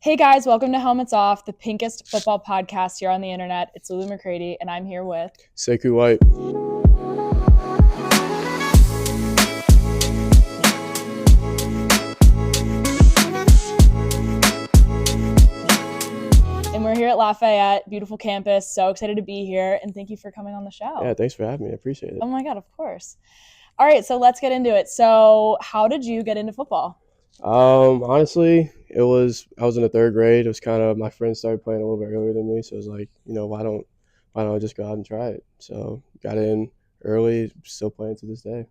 Hey guys, welcome to Helmets Off, the pinkest football podcast here on the internet. It's Lulu McCready, and I'm here with Saiku White. and we're here at Lafayette, beautiful campus. So excited to be here, and thank you for coming on the show. Yeah, thanks for having me. I appreciate it. Oh my God, of course. All right, so let's get into it. So how did you get into football? Honestly, I was in the third grade. It was kind of my friends started playing a little bit earlier than me, so it was like, why don't I just go out and try it? So got in early, still playing to this day.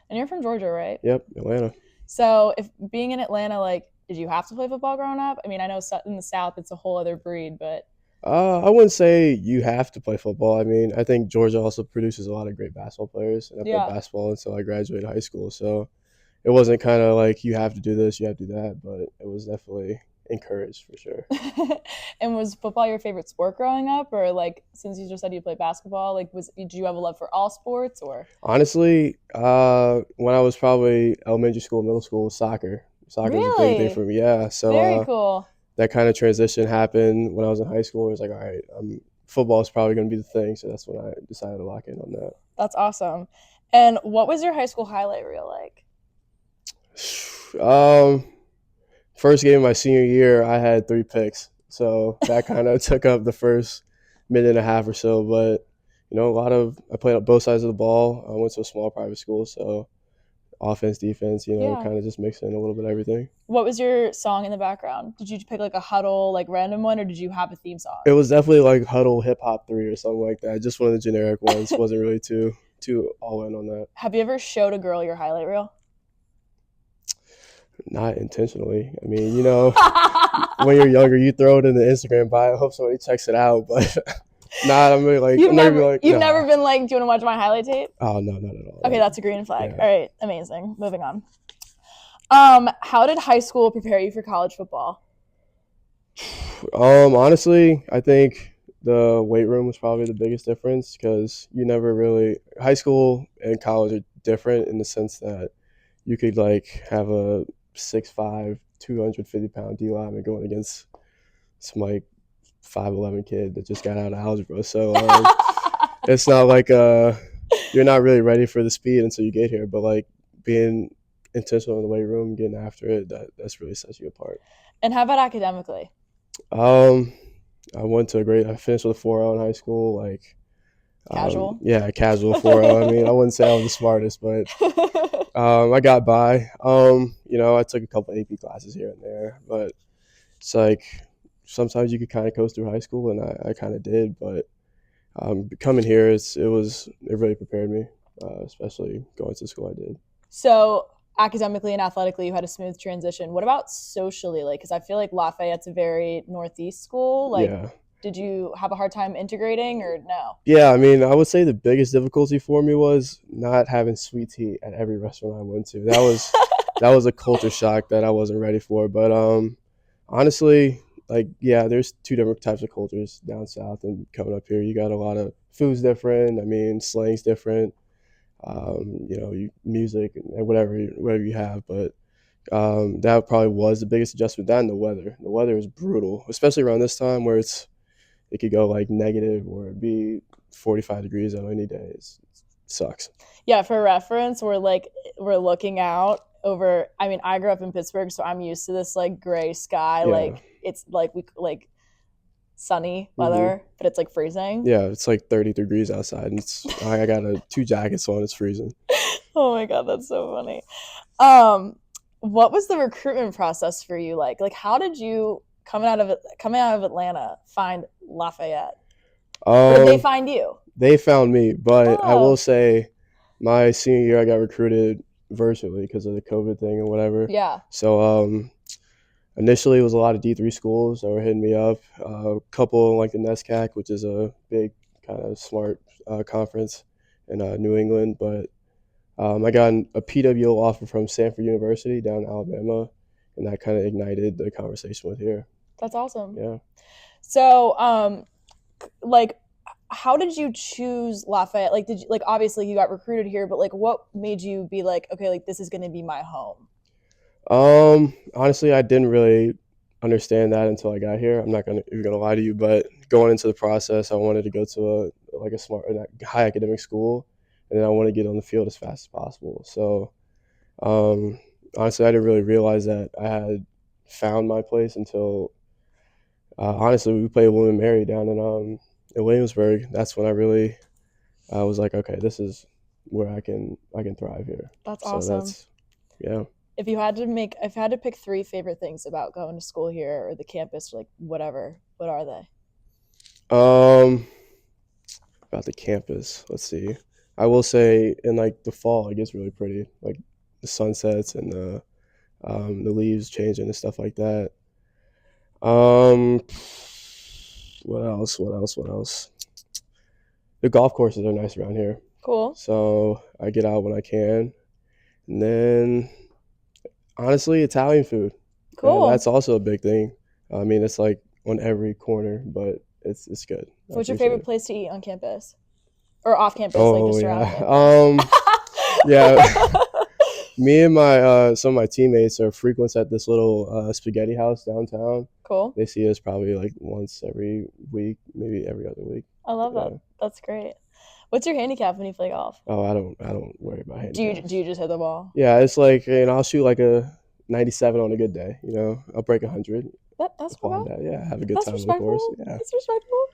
And you're from Georgia, right? Yep, Atlanta. So if being in Atlanta, like, did you have to play football growing up? I mean, I know in the South it's a whole other breed, but I wouldn't say you have to play football. I mean, I think Georgia also produces a lot of great basketball players, and I played yeah. basketball until I graduated high school. So it wasn't kind of like you have to do this, you have to do that, but it was definitely encouraged for sure. And was football your favorite sport growing up, or like since you just said you played basketball, like did you have a love for all sports or? Honestly, when I was probably elementary school, middle school, soccer. Soccer was a big thing Really? for me. Yeah, so Very cool. that kind of transition happened when I was in high school. It was like, all right, football is probably going to be the thing. So that's when I decided to lock in on that. That's awesome. And what was your high school highlight reel like? First game of my senior year, I had 3 picks. So that kind of took up the first minute and a half or so. But, I played on both sides of the ball. I went to a small private school. So offense, defense, Yeah. kind of just mixing in a little bit of everything. What was your song in the background? Did you pick like a huddle, like random one, or did you have a theme song? It was definitely like Huddle Hip Hop 3 or something like that. Just one of the generic ones. Wasn't really too all in on that. Have you ever showed a girl your highlight reel? Not intentionally. I mean, when you're younger, you throw it in the Instagram bio. I hope somebody checks it out. But I'm really like, You've never nah. been like, do you want to watch my highlight tape? Oh, no, not at all. Okay, that's a green flag. Yeah. All right, amazing. Moving on. How did high school prepare you for college football? Honestly, I think the weight room was probably the biggest difference because high school and college are different in the sense that you could like have a 6'5", 250-pound D lineman going against some like 5'11" kid that just got out of algebra. So it's not like you're not really ready for the speed until you get here. But like being intentional in the weight room, getting after it, that's really sets you apart. And how about academically? I finished with a 4.0 in high school. Like Casual? Yeah, casual 4.0. I mean, I wouldn't say I was the smartest, but I got by. I took a couple AP classes here and there, but it's like sometimes you could kind of coast through high school, and I kind of did. But coming here, it really prepared me, especially going to the school I did. So academically and athletically, you had a smooth transition. What about socially? Like, because I feel like Lafayette's a very Northeast school. Like, Yeah. Did you have a hard time integrating or no? Yeah, I mean, I would say the biggest difficulty for me was not having sweet tea at every restaurant I went to. That was a culture shock that I wasn't ready for. But honestly, like, yeah, there's 2 different types of cultures down south, and coming up here, you got a lot of food's different. I mean, slang's different. Music and whatever you have, but that probably was the biggest adjustment. That and the weather. The weather is brutal, especially around this time where it could go like negative or it'd be 45 degrees on any day. It sucks. Yeah, for reference, we're looking out over. I mean, I grew up in Pittsburgh, so I'm used to this like gray sky. Yeah. Like it's like sunny weather, but it's like freezing. Yeah, it's like 30 degrees outside, and I got 2 jackets on. It's freezing. Oh my God, that's so funny. What was the recruitment process for you like? Like, how did you coming out of Atlanta find Lafayette? Or did they find you? They found me, but I will say, my senior year I got recruited virtually because of the COVID thing and whatever. Yeah. So initially, it was a lot of D3 schools that were hitting me up. A couple like the NESCAC, which is a big kind of smart conference in New England. But I got a PWO offer from Stanford University down in Alabama, and that kind of ignited the conversation with here. That's awesome. Yeah. So, like, how did you choose Lafayette? Like, obviously you got recruited here, but like, what made you be like, okay, like this is going to be my home? Honestly, I didn't really understand that until I got here. I'm not even gonna lie to you, but going into the process, I wanted to go to a smart, high academic school, and then I want to get on the field as fast as possible. So um, honestly, I didn't really realize that I had found my place until honestly we played William Mary down in Williamsburg. That's when I really was like, okay, this is where I can thrive here. That's So awesome. yeah. If you had to pick three favorite things about going to school here or the campus, or like whatever, what are they? Um, about the campus. Let's see. I will say in like the fall it gets really pretty, like the sunsets and the leaves changing and stuff like that. Um, what else? What else? What else? The golf courses are nice around here, Cool. so I get out when I can. And then honestly, Italian food. Cool. That's also a big thing. I mean, it's like on every corner, but it's good. I What's your appreciate favorite it. place to eat on campus or off campus, like Oh just around yeah. campus? Yeah. Me and my some of my teammates are frequents at this little spaghetti house downtown. Cool. They see us probably like once every week, maybe every other week. I love that. Yeah. That's great. What's your handicap when you play golf? Oh, I don't worry about Do handicaps. you just hit the ball? Yeah, it's like I'll shoot like a 97 on a good day. I'll break 100 That's not upon bad. that. Yeah, have a good That's time on the course. respectable. Yeah. That's respectable.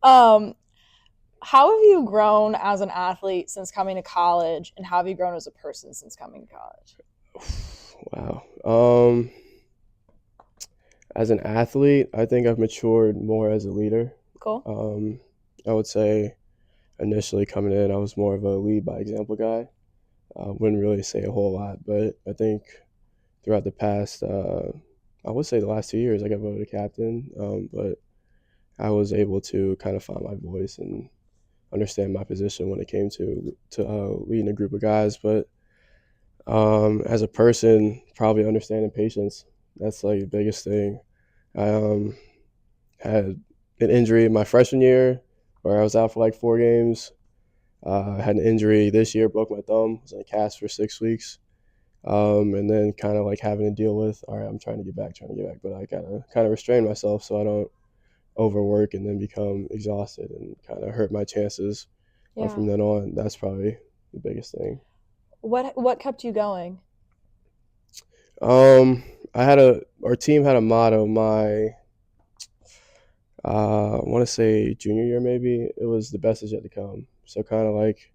Um, how have you grown as an athlete since coming to college, and how have you grown as a person since coming to college? Wow. As an athlete, I think I've matured more as a leader. Cool. I would say initially coming in, I was more of a lead by example guy. Wouldn't really say a whole lot, but I think throughout the past, I would say the last 2 years, I got voted captain. But I was able to kind of find my voice and understand my position when it came to leading a group of guys. But as a person, probably understanding patience. That's like the biggest thing. I had an injury my freshman year where I was out for like 4 games. I had an injury this year, broke my thumb, was in a cast for 6 weeks. And then kind of like having to deal with, all right, I'm trying to get back, but I gotta kind of restrain myself so I don't overwork and then become exhausted and kind of hurt my chances Yeah. from then on. That's probably the biggest thing. What kept you going? Um, our team had a motto. I want to say junior year maybe. It was the best is yet to come. So kind of like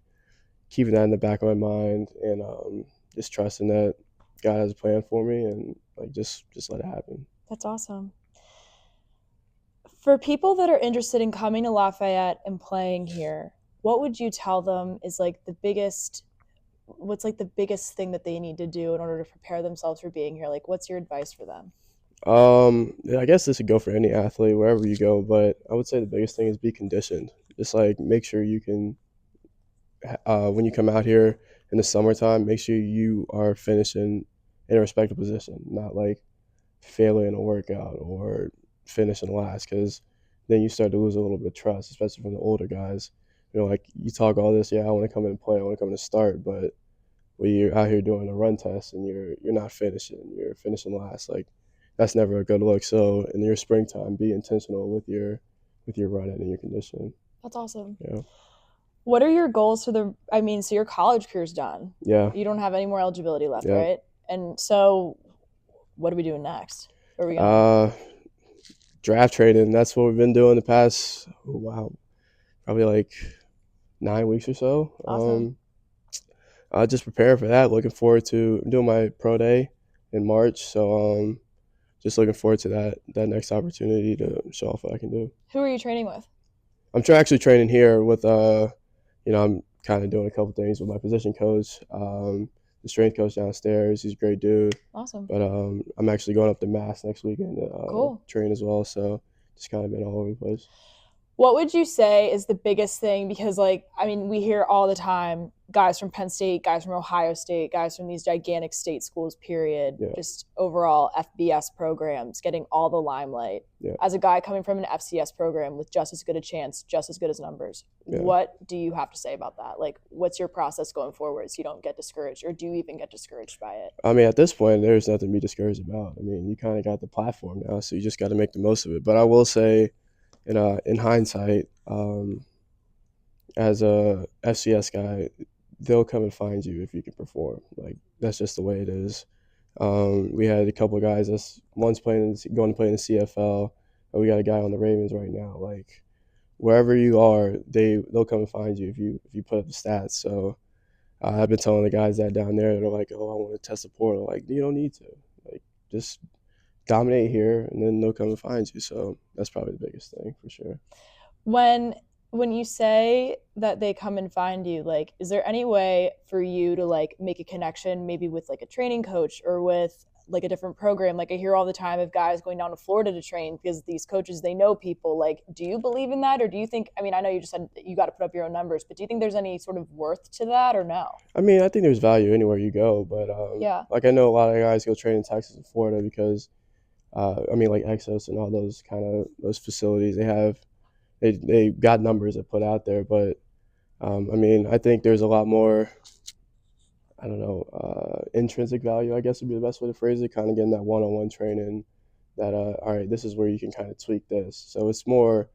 keeping that in the back of my mind and just trusting that God has a plan for me and like just let it happen. That's awesome. For people that are interested in coming to Lafayette and playing here, what would you tell them is like the biggest what's like the biggest thing that they need to do in order to prepare themselves for being here? Like what's your advice for them? Yeah, I guess this would go for any athlete wherever you go, but I would say the biggest thing is be conditioned. Just like make sure you can when you come out here in the summertime, make sure you are finishing in a respectable position, not like failing in a workout or finishing last, because then you start to lose a little bit of trust, especially from the older guys. Like you talk all this, yeah, I want to come in and play, I want to come in and start, but when you're out here doing a run test and you're not finishing, you're finishing last, like that's never a good look. So in your springtime, be intentional with your running and your conditioning. That's awesome. Yeah, What are your goals for so your college career's done. yeah, You don't have any more eligibility left, yeah. right? And so what are we doing next? Where are we going? Uh, Draft trading. That's what we've been doing the past. Oh, wow, probably like 9 weeks or so. Awesome. Just preparing for that. Looking forward to doing my pro day in March. So just looking forward to that next opportunity to show off what I can do. Who are you training with? I'm actually training here with I'm kind of doing a couple things with my position coach. The strength coach downstairs, he's a great dude. Awesome. But I'm actually going up to Mass next weekend to Cool. train as well. So just kind of been all over the place. What would you say is the biggest thing? Because, like, I mean, we hear all the time guys from Penn State, guys from Ohio State, guys from these gigantic state schools, period, Yeah, just overall FBS programs getting all the limelight. yeah, As a guy coming from an FCS program with just as good a chance, just as good as numbers, yeah. what do you have to say about that? Like, what's your process going forward so you don't get discouraged, or do you even get discouraged by it? I mean, at this point, there's nothing to be discouraged about. I mean, you kind of got the platform now, so you just got to make the most of it. But I will say, in hindsight, as a FCS guy, they'll come and find you if you can perform. Like that's just the way it is. We had a couple of guys that's one's going to play in the CFL. And we got a guy on the Ravens right now. Like wherever you are, they'll come and find you if you put up the stats. So I've been telling the guys that down there. They're like, "Oh, I want to test the portal." Like you don't need to. Like just dominate here, and then they'll come and find you. So that's probably the biggest thing for sure. when when you say that they come and find you, like, is there any way for you to like make a connection maybe with like a training coach or with like a different program? Like, I hear all the time of guys going down to Florida to train because these coaches, they know people. Like, do you believe in that, or do you think, I mean, I know you just said you got to put up your own numbers, but do you think there's any sort of worth to that, or no? I mean, I think there's value anywhere you go, but Yeah. like I know a lot of guys go train in Texas and Florida because I mean, like Exos and all those kind of those facilities, they got numbers to put out there, but I mean, I think there's a lot more. I don't know, intrinsic value, I guess would be the best way to phrase it. Kind of getting that one-on-one training. That all right, this is where you can kind of tweak this. So it's more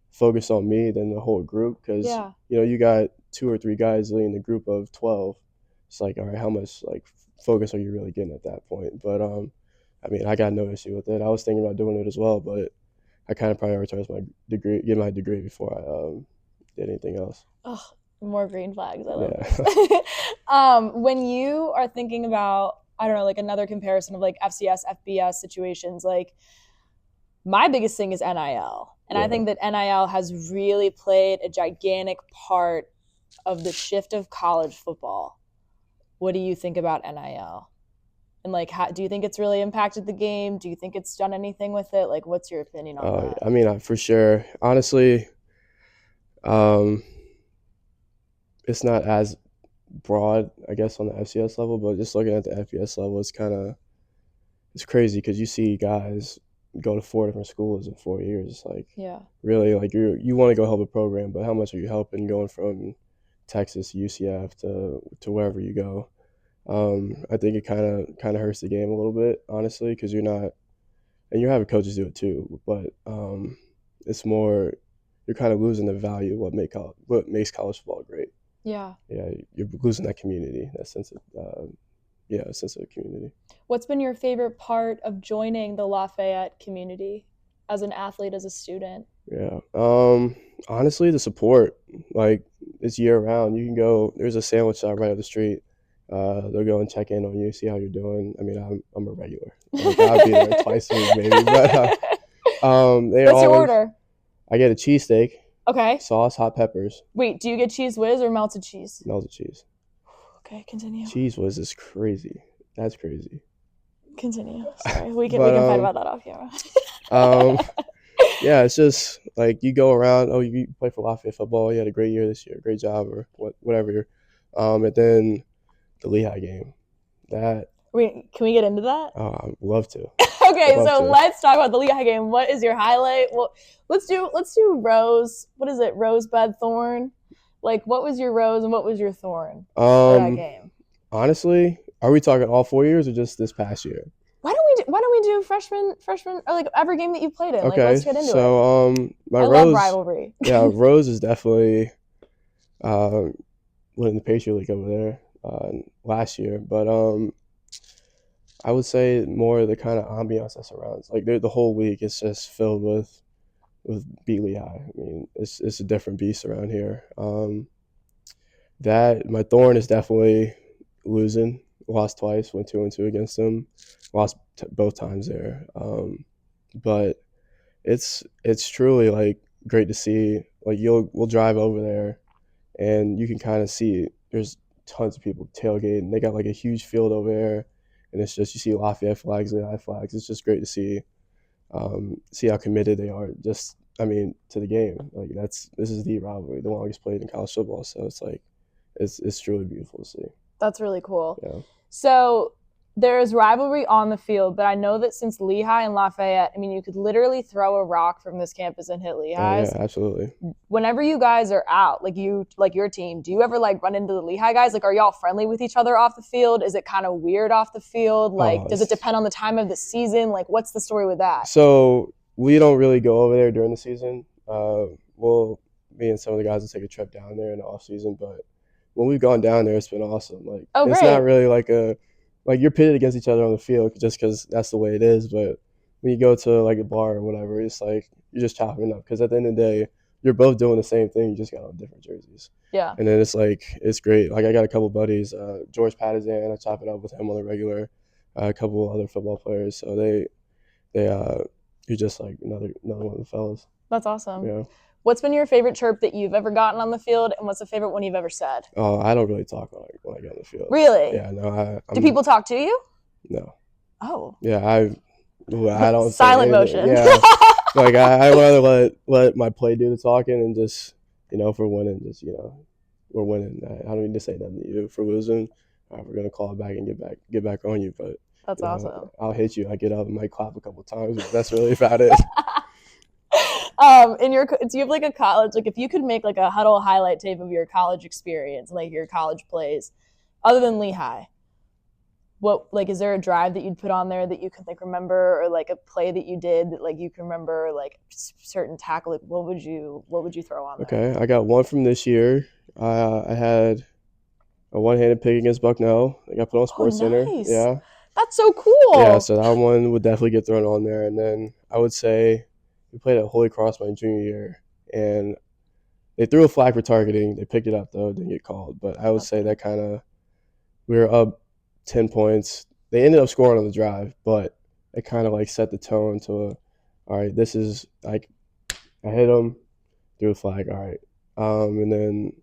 focused on me than the whole group because Yeah. you got 2 or 3 guys leading a group of 12. It's like all right, how much like focus are you really getting at that point? But I mean, I got no issue with it. I was thinking about doing it as well, but I kind of prioritized my degree, get my degree before I did anything else. Oh, more green flags. I love Yeah, this. When you are thinking about, I don't know, like another comparison of like FCS, FBS situations, like my biggest thing is NIL. And I yeah. think that NIL has really played a gigantic part of the shift of college football. What do you think about NIL? And like, how, do you think it's really impacted the game? Do you think it's done anything with it? Like, what's your opinion on that? I mean, for sure. Honestly, um, it's not as broad, I guess, on the FCS level, but just looking at the FBS level, it's crazy because you see guys go to 4 different schools in 4 years. It's like Yeah. really like you want to go help a program, but how much are you helping going from Texas, UCF to wherever you go? I think it kind of hurts the game a little bit, honestly, because you're not, and you're having coaches do it too, but it's more you're kind of losing the value of what makes college football great. Yeah. Yeah, you're losing that community, that sense of a sense of community. What's been your favorite part of joining the Lafayette community as an athlete, as a student? Yeah. Honestly, the support, like it's year round. You can go. There's a sandwich shop right up the street. They'll go and check in on you, see how you're doing. I mean, I'm a regular. Like I'll be there twice a week, maybe. But they What's your always. order? I get a cheesesteak, Okay. sauce, hot peppers, Wait, do you get cheese whiz or melted cheese? melted cheese. Okay, continue. Cheese whiz is crazy. That's crazy. Continue. Sorry, we can But fight about that off camera. um, yeah, it's just like you go around. Oh, you play for Lafayette football. You had a great year this year. Great job, or whatever. And then the Lehigh game. That Wait, can we get into that? I'd love to. Okay, Love so to. let's talk about the Lehigh game. What is your highlight? Well, let's do Rose. What is it? Rosebud Thorn. Like, what was your rose and what was your thorn for that game? Honestly, are we talking all 4 years or just this past year? Why don't we do freshman or like every game that you played in? Like, Okay, let's get into it. so my I rose, love rivalry. yeah, Rose is definitely winning the Patriot League over there last year, but I would say more the kind of ambiance that surrounds. Like the whole week is just filled with beat Lehigh. I mean, it's a different beast around here. That my thorn is definitely losing. Lost twice, went 2-2 against them. Lost both times there. But it's truly like great to see. Like we'll drive over there, and you can kind of see there's tons of people tailgating. They got like a huge field over there, and it's just you see Lafayette flags, Lehigh flags. It's just great to see how committed they are. Just I mean, to the game. Like this is the rivalry, the longest played in college football. So it's like it's truly beautiful to see. That's really cool. Yeah. So there is rivalry on the field, but I know that since Lehigh and Lafayette, I mean, you could literally throw a rock from this campus and hit Oh Lehigh's. yeah, absolutely. Whenever you guys are out, like your team, do you ever like run into the Lehigh guys? Like, are y'all friendly with each other off the field? Is it kind of weird off the field? Like, does it depend on the time of the season? Like, what's the story with that? So we don't really go over there during the season. Me and some of the guys will take a trip down there in the off season, but when we've gone down there, it's been awesome. Like, it's not really like you're pitted against each other on the field just because that's the way it is. But when you go to like a bar or whatever, it's like you're just chopping it up because at the end of the day, you're both doing the same thing. You just got on different jerseys. Yeah. And then it's great. Like I got a couple buddies, George Patterson, I chop it up with him on the regular. A couple other football players, so you're just like another one of the fellas. That's awesome. Yeah. What's been your favorite chirp that you've ever gotten on the field, and what's the favorite one you've ever said? Oh, I don't really talk when I get on the field. Really? Yeah, no. Do people talk to you? No. Oh. Yeah, I don't. Silent motion. Yeah. Like I rather let my play do the talking and just if we're winning, just we're winning. I don't need to say nothing to you. If we're losing, we're gonna call it back and get back on you. But that's awesome. I'll hit you. I get up and might clap a couple times. But that's really about it. Do you have like a college, like if you could make like a huddle highlight tape of your college experience, like your college plays, other than Lehigh, what, like, is there a drive that you'd put on there that you can like remember, or like a play that you did that like you can remember, like certain tackle, like what would you throw on there? Okay, I got one from this year. I had a one-handed pick against Bucknell. I got put on SportsCenter. Nice. Yeah. That's so cool. Yeah, so that one would definitely get thrown on there. And then I would say we played at Holy Cross my junior year, and they threw a flag for targeting. They picked it up, though. It didn't get called. But I would say that kind of – we were up 10 points. They ended up scoring on the drive, but it kind of, like, set the tone to, all right, this is – like, I hit them, threw a flag, all right. And then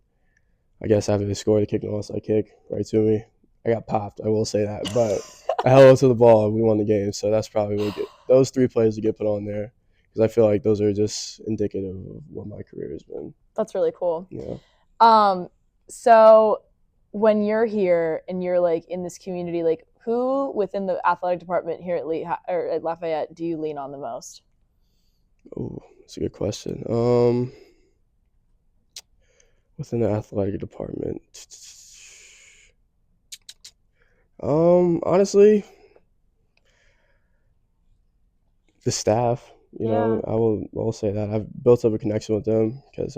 I guess after they scored, they kicked an onside kick right to me. I got popped, I will say that. But I held on to the ball, and we won the game. So that's probably what those three plays to get put on there, because I feel like those are just indicative of what my career has been. That's really cool. Yeah. So when you're here and you're like in this community, like who within the athletic department here at Lafayette do you lean on the most? Oh, that's a good question. Within the athletic department, honestly, the staff. I will say that I've built up a connection with them because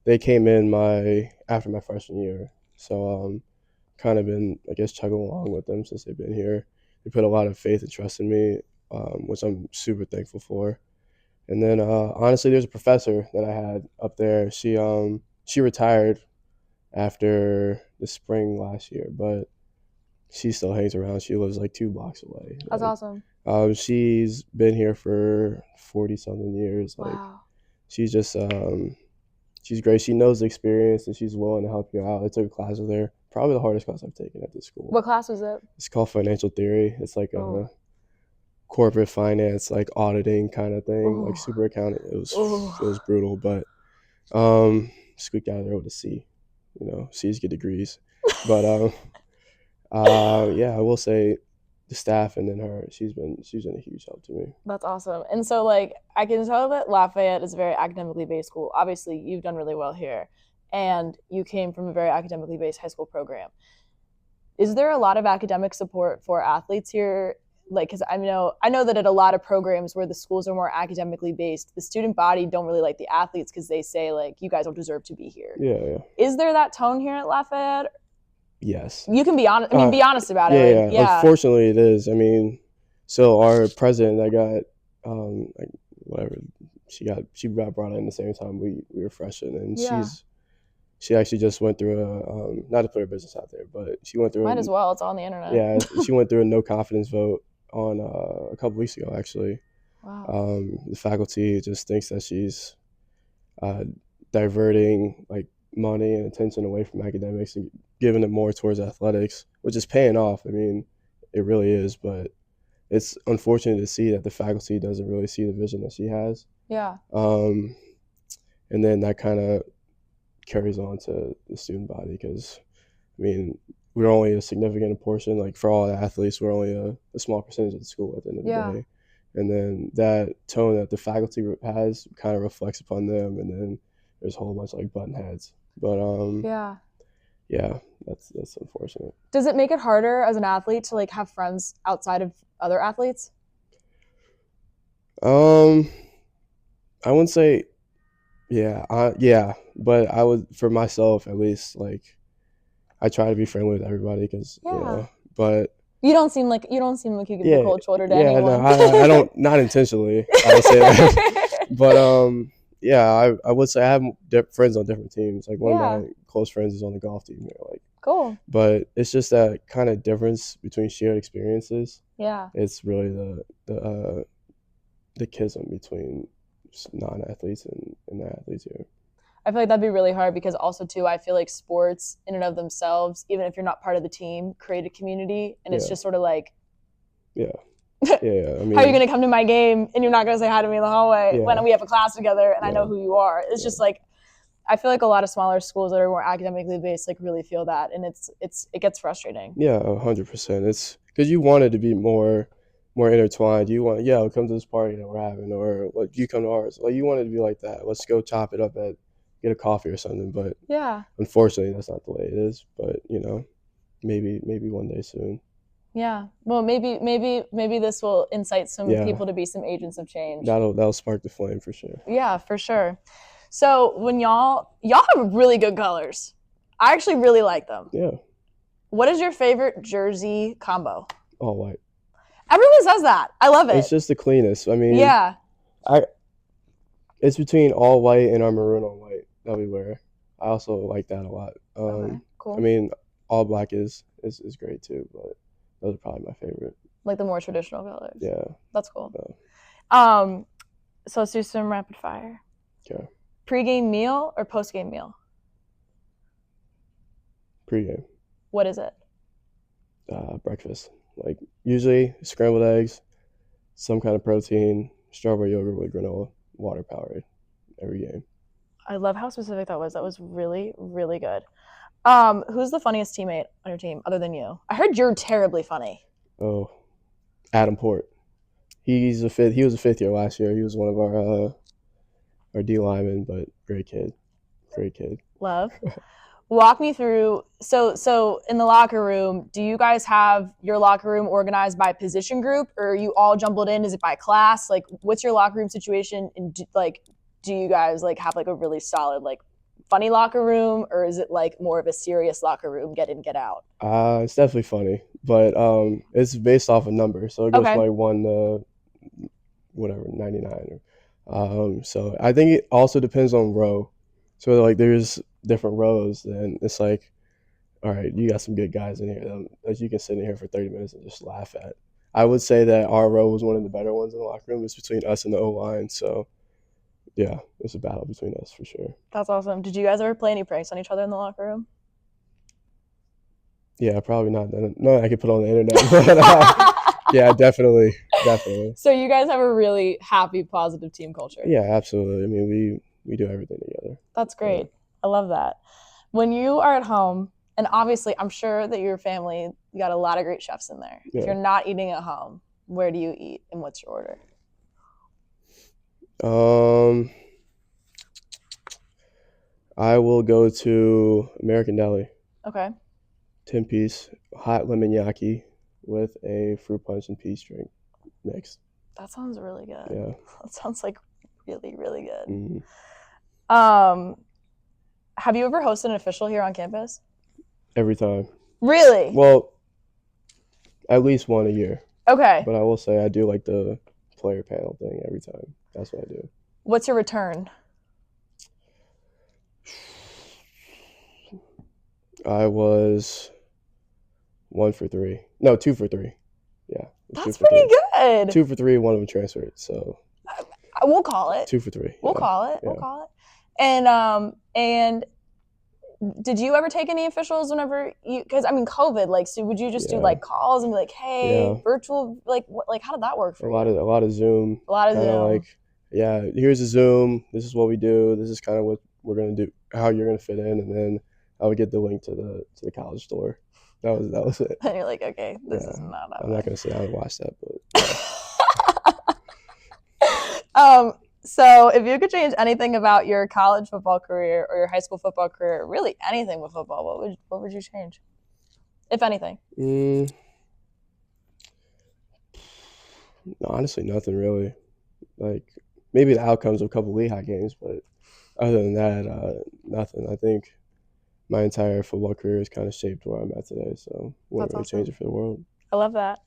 they came in after my freshman year, so kind of been, I guess, chugging along with them since they've been here. They put a lot of faith and trust in me, which I'm super thankful for. And then honestly, there's a professor that I had up there. She retired after the spring last year, but she still hangs around. She lives like 2 blocks away. That's awesome. She's been here for 40-something years. Wow. Like, she's just she's great. She knows the experience and she's willing to help you out. I took a class with her. Probably the hardest class I've taken at this school. What class was it? It's called financial theory. It's like a corporate finance, like auditing kind of thing, like super accounting. It was brutal, but squeaked out of there with a C. C's get degrees. But yeah, I will say the staff and then her, she's been a huge help to me. That's awesome. And so like I can tell that Lafayette is a very academically based school. Obviously you've done really well here and you came from a very academically based high school program. Is there a lot of academic support for athletes here? Like, because I know that at a lot of programs where the schools are more academically based, the student body don't really like the athletes because they say like, you guys don't deserve to be here. Yeah. Is there that tone here at Lafayette? Yes. You can be honest. I mean, be honest about it. Yeah. Unfortunately, it is. I mean, so our president, I got, like whatever, she got brought in the same time we were freshmen, and she actually just went through not to put her business out there, but she went through. Might as well. It's on the internet. Yeah, she went through a no confidence vote on a couple weeks ago, actually. Wow. The faculty just thinks that she's diverting like money and attention away from academics and giving it more towards athletics, which is paying off. I mean, it really is, but it's unfortunate to see that the faculty doesn't really see the vision that she has. Yeah. And then that kind of carries on to the student body because, I mean, we're only a significant portion. Like for all the athletes, we're only a small percentage of the school at the end of the day. And then that tone that the faculty has kind of reflects upon them. And then there's a whole bunch of like button heads. But yeah, that's unfortunate. Does it make it harder as an athlete to like have friends outside of other athletes? I wouldn't say, yeah, but I would, for myself at least, like I try to be friendly with everybody because but you don't seem like you give the cold shoulder to anyone. No, I don't, not intentionally. I would say that, but I would say I have friends on different teams. Like one of my close friends is on the golf team. Like cool. But it's just that kind of difference between shared experiences. Yeah. It's really the chasm between non-athletes and the athletes here. I feel like that'd be really hard because also too, I feel like sports in and of themselves, even if you're not part of the team, create a community, and it's just sort of like, I mean, how are you going to come to my game and you're not going to say hi to me in the hallway when we have a class together and I know who you are? It's just like, I feel like a lot of smaller schools that are more academically based like really feel that, and it gets frustrating. Yeah, 100%. It's because you want it to be more intertwined. You want, come to this party that we're having, or like you come to ours. Like you want it to be like that. Let's go chop it up get a coffee or something. But unfortunately, that's not the way it is. But maybe one day soon. Yeah. Well, maybe this will incite some people to be some agents of change. That'll spark the flame for sure. Yeah, for sure. So when y'all have really good colors. I actually really like them. Yeah. What is your favorite jersey combo? All white. Everyone says that. I love it. It's just the cleanest. I mean, it's between all white and our maroon on white that we wear. I also like that a lot. Cool. I mean, all black is great too, but those are probably my favorite. Like the more traditional colors. Yeah. That's cool. Yeah. So let's do some rapid fire. Okay. Pre-game meal or post-game meal? Pre-game. What is it? Breakfast. Like usually scrambled eggs, some kind of protein, strawberry yogurt with granola, water powered every game. I love how specific that was. That was really, really good. Who's the funniest teammate on your team other than you? I heard you're terribly funny. Oh, Adam Port. He was a fifth year last year. He was one of our D linemen, but great kid. Love. Walk me through. So in the locker room, do you guys have your locker room organized by position group, or are you all jumbled in? Is it by class? Like, what's your locker room situation? And do you guys like have like a really solid like funny locker room, or is it like more of a serious locker room, get in, get out? It's definitely funny, but it's based off a number, so it goes from like 1 to 99. So I think it also depends on row. So like there's different rows, and it's like, all right, you got some good guys in here that you can sit in here for 30 minutes and just laugh at. I would say that our row was one of the better ones in the locker room. It's between us and the O-line, so yeah, it's a battle between us for sure. That's awesome. Did you guys ever play any pranks on each other in the locker room? Yeah, probably not. No, I could put on the internet. But, yeah, definitely. So you guys have a really happy, positive team culture. Yeah, absolutely. I mean, we do everything together. That's great. Yeah. I love that. When you are at home, and obviously I'm sure that your family, you got a lot of great chefs in there. Yeah. If you're not eating at home, where do you eat and what's your order? I will go to American Deli. Okay. 10-piece hot lemon yaki with a fruit punch and peach drink mixed. That sounds really good. Yeah. That sounds like really, really good. Mm-hmm. Have you ever hosted an official here on campus? Every time. Really? Well, at least one a year. Okay. But I will say I do like the player panel thing every time. That's what I do. What's your return? I was 1 for 3. No, 2 for 3. Yeah. That's pretty good. 2 for 3, one of them transferred. So we'll call it 2 for 3. We'll call it. And did you ever take any officials whenever you? Because I mean, COVID. Like, so would you just do like calls and be like, "Hey, virtual"? Like, what? Like, how did that work for you? A lot of Zoom. A lot of kind of Zoom. like, yeah, here's a Zoom. This is what we do. This is kind of what we're gonna do. How you're gonna fit in, and then I would get the link to the college store. That was it. And you're like, okay, this is not. I'm not gonna say I would watch that, but. So if you could change anything about your college football career or your high school football career, really anything with football, what would you change, if anything? Honestly, nothing really. Like maybe the outcomes of a couple Lehigh games, but other than that, nothing. I think my entire football career is kind of shaped where I'm at today, so wouldn't really change it for the world. I love that.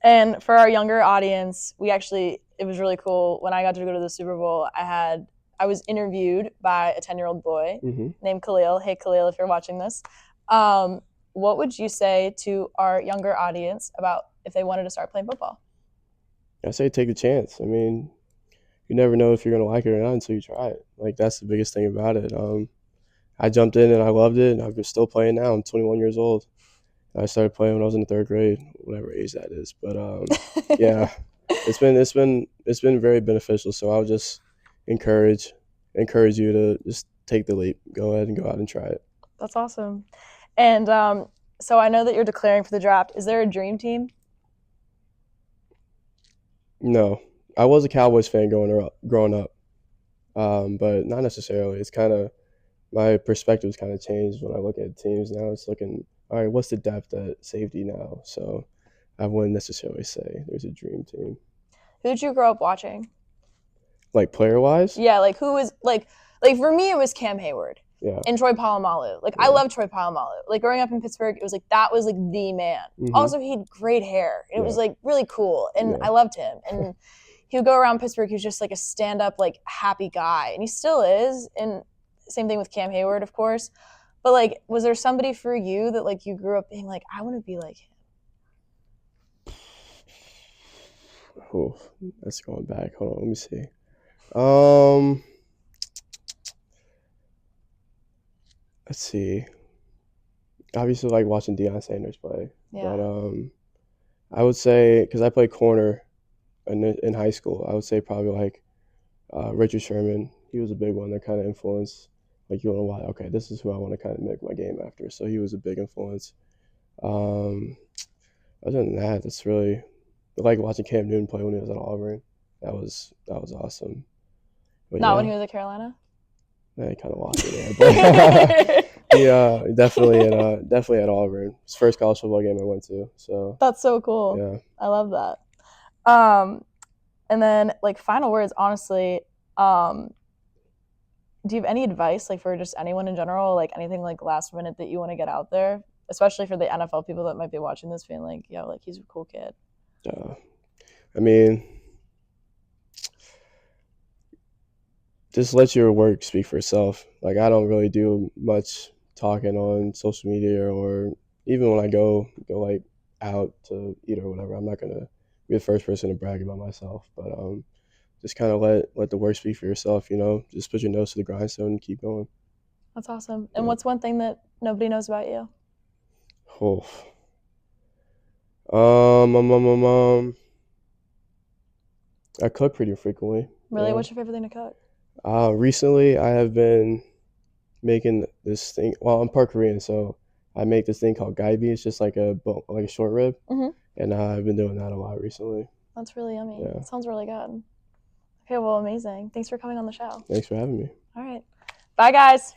And for our younger audience, it was really cool. When I got to go to the Super Bowl, I was interviewed by a 10-year-old boy named Khalil. Hey, Khalil, if you're watching this. What would you say to our younger audience about if they wanted to start playing football? I say take a chance. I mean, you never know if you're going to like it or not until you try it. Like, that's the biggest thing about it. I jumped in and I loved it, and I'm still playing now. I'm 21 years old. I started playing when I was in the 3rd grade, whatever age that is. But yeah, it's been very beneficial. So I would just encourage you to just take the leap. Go ahead and go out and try it. That's awesome. And so I know that you're declaring for the draft. Is there a dream team? No, I was a Cowboys fan growing up, but not necessarily. It's kind of my perspective's kind of changed when I look at teams now. It's looking, all right, what's the depth at safety now? So I wouldn't necessarily say there's a dream team. Who did you grow up watching? Like player-wise? Yeah, like who was like for me it was Cam Hayward. Yeah. And Troy Polamalu. Like I love Troy Polamalu. Like growing up in Pittsburgh, it was like that was like the man. Also, he had great hair. It was like really cool, and I loved him. And he would go around Pittsburgh. He was just like a stand-up, like happy guy, and he still is. And same thing with Cam Hayward, of course. But like, was there somebody for you that like you grew up being like, I want to be like him? Oh, that's going back. Hold on, let me see. Let's see. Obviously, like watching Deion Sanders play. Yeah. But I would say, because I played corner in high school, I would say probably like Richard Sherman. He was a big one that kind of influenced. Like you want to watch, okay, this is who I want to kind of make my game after. So he was a big influence. Other than that, it's really I like watching Cam Newton play when he was at Auburn. That was awesome. But Not when he was at Carolina. Yeah, he kind of lost it there. But yeah, definitely at Auburn. His first college football game I went to. So that's so cool. Yeah, I love that. And then like final words, honestly. Do you have any advice like for just anyone in general, like anything like last minute that you want to get out there, especially for the NFL people that might be watching this, being like, "Yo, like he's a cool kid." I mean, just let your work speak for itself. Like I don't really do much talking on social media, or even when I go like out to eat or whatever. I'm not gonna be the first person to brag about myself, but just kind of let the work speak for yourself. You know, just put your nose to the grindstone and keep going. That's awesome. And what's one thing that nobody knows about you? Oh. I cook pretty frequently. Really? Yeah. What's your favorite thing to cook? Recently, I have been making this thing. Well, I'm part Korean, so I make this thing called gaibi. It's just like a short rib, and I've been doing that a lot recently. That's really yummy. Yeah. It sounds really good. Okay, well, amazing. Thanks for coming on the show. Thanks for having me. All right. Bye, guys.